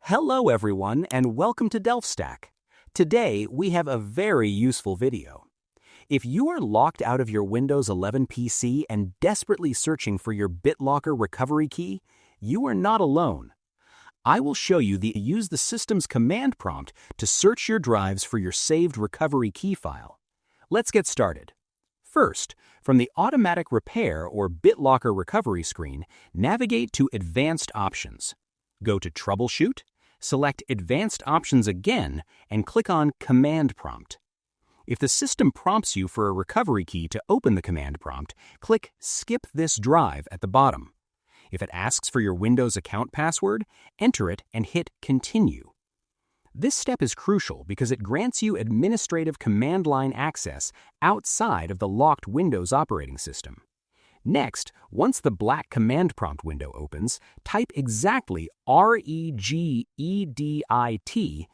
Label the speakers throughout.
Speaker 1: Hello everyone and welcome to DelphStack. Today we have a very useful video. If you are locked out of your Windows 11 PC and desperately searching for your BitLocker recovery key, you are not alone. I will show you use the system's command prompt to search your drives for your saved recovery key file. Let's get started. First, from the Automatic Repair or BitLocker recovery screen, navigate to Advanced Options. Go to Troubleshoot, select Advanced Options again, and click on Command Prompt. If the system prompts you for a recovery key to open the command prompt, click Skip this drive at the bottom. If it asks for your Windows account password, enter it and hit Continue. This step is crucial because it grants you administrative command line access outside of the locked Windows operating system. Next, once the black command prompt window opens, type exactly regedit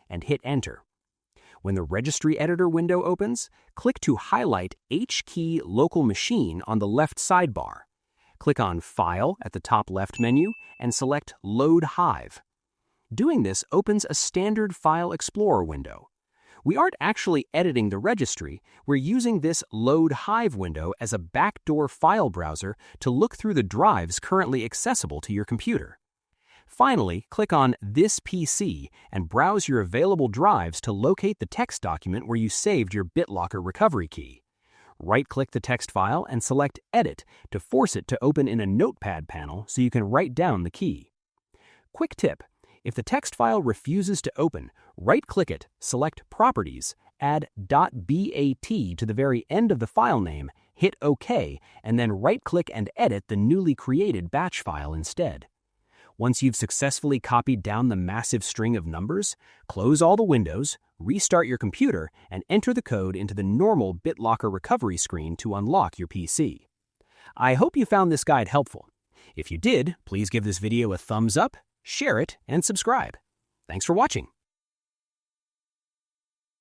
Speaker 1: and hit Enter. When the Registry Editor window opens, click to highlight HKey Local Machine on the left sidebar. Click on File at the top left menu and select Load Hive. Doing this opens a standard File Explorer window. We aren't actually editing the registry, we're using this Load Hive window as a backdoor file browser to look through the drives currently accessible to your computer. Finally, click on This PC and browse your available drives to locate the text document where you saved your BitLocker recovery key. Right-click the text file and select Edit to force it to open in a Notepad panel so you can write down the key. Quick tip: if the text file refuses to open, right-click it, select Properties, add .bat to the very end of the file name, hit OK, and then right-click and edit the newly created batch file instead. Once you've successfully copied down the massive string of numbers, close all the windows, restart your computer, and enter the code into the normal BitLocker recovery screen to unlock your PC. I hope you found this guide helpful. If you did, please give this video a thumbs up, share it, and subscribe. Thanks for watching.